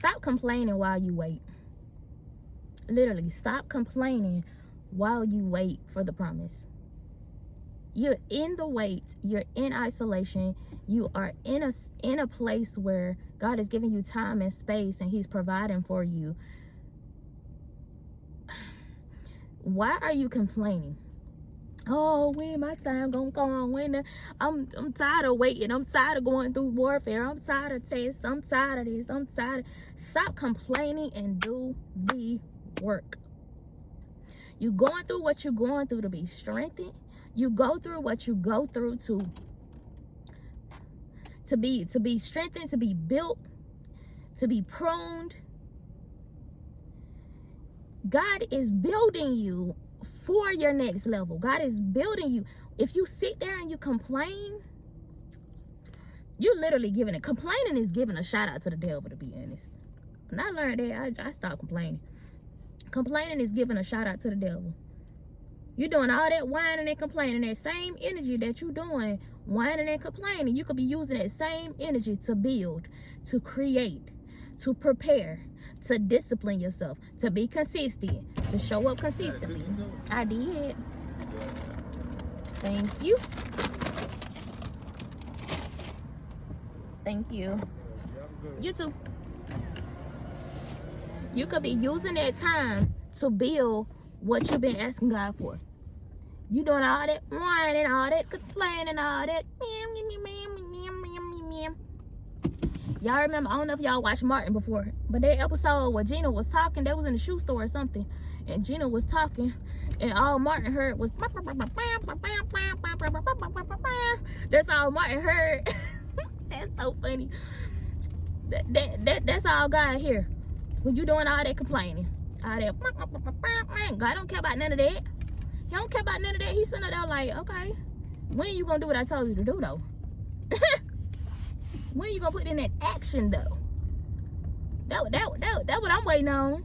Stop complaining while you wait. Literally, stop complaining while you wait for the promise. You're in the wait. You're in isolation. You are in a place where God is giving you time and space, and he's providing for you. Why are you complaining? Oh, when my time gonna come? When I'm tired of waiting. I'm tired of going through warfare. I'm tired of tests. I'm tired of this. I'm tired. Stop complaining and do the work. You going through what you're going through to be strengthened. You go through what you go through to be strengthened, to be built, to be pruned. God is building you for your next level. God is building you. If you sit there and you complain, you're literally giving it. Complaining is giving a shout out to the devil, to be honest. When I learned that, I stopped complaining. Complaining is giving a shout out to the devil. You're doing all that whining and complaining. That same energy that you're doing, whining and complaining, you could be using that same energy to build, to create, to prepare, to discipline yourself, to be consistent, to show up consistently. I did. Thank you. Thank you. You too. You could be using that time to build what you've been asking God for. You doing all that whining, all that complaining, all that. Y'all remember, I don't know if y'all watched Martin before, but that episode where Gina was talking, they was in the shoe store or something, and Gina was talking, and all Martin heard was, that's all Martin heard. That's so funny. That's all God hear. When you doing all that complaining, all that, God don't care about none of that. He don't care about none of that. He's sitting there like, okay, when you gonna do what I told you to do though? When you gonna put in that action though? That what I'm waiting on.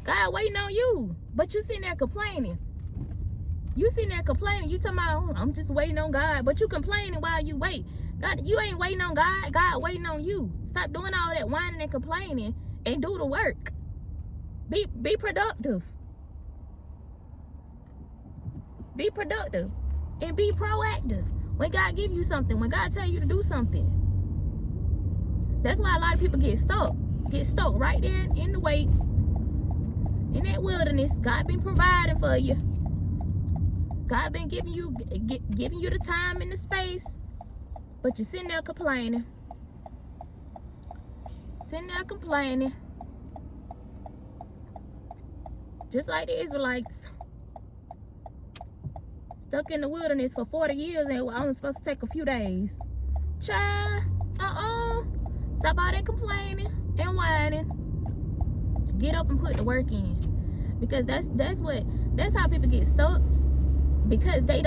God waiting on you, but you sitting there complaining. You sitting there complaining. You talking about, I'm just waiting on God, but you complaining while you wait. God, you ain't waiting on God. God waiting on you. Stop doing all that whining and complaining and do the work. Be productive. Be productive and be proactive. When God give you something, when God tell you to do something. That's why a lot of people get stuck. Get stuck right there in the wait. In that wilderness. God been providing for you. God been giving you the time and the space. But you're sitting there complaining. Sitting there complaining. Just like the Israelites. Stuck in the wilderness for 40 years and we're only supposed to take a few days. Child, stop all that complaining and whining. Get up and put the work in. Because that's how people get stuck. Because they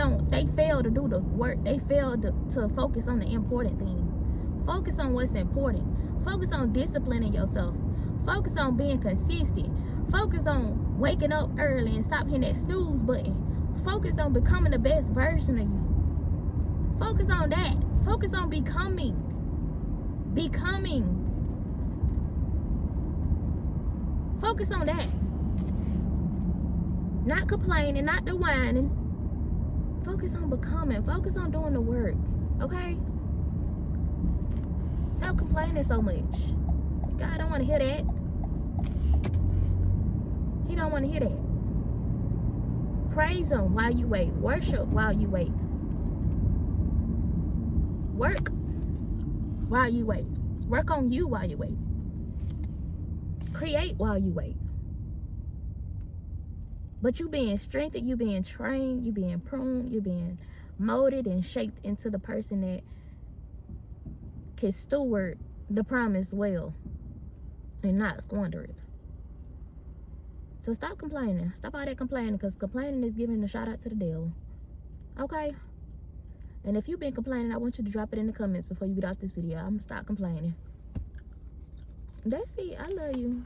fail to do the work. They fail to focus on the important thing. Focus on what's important. Focus on disciplining yourself. Focus on being consistent. Focus on waking up early and stop hitting that snooze button. Focus on becoming the best version of you. Focus on that. Focus on becoming. Focus on that. Not complaining, not the whining. Focus on becoming. Focus on doing the work. Okay? Stop complaining so much. God don't want to hear that. He don't want to hear that. Praise him while you wait. Worship while you wait. Work while you wait. Work on you while you wait. Create while you wait. But you being strengthened, you being trained, you being pruned, you being molded and shaped into the person that can steward the promise well and not squander it. So stop complaining. Stop all that complaining, because complaining is giving a shout out to the devil. Okay? And if you've been complaining, I want you to drop it in the comments before you get off this video. I'm going to stop complaining. That's it. I love you.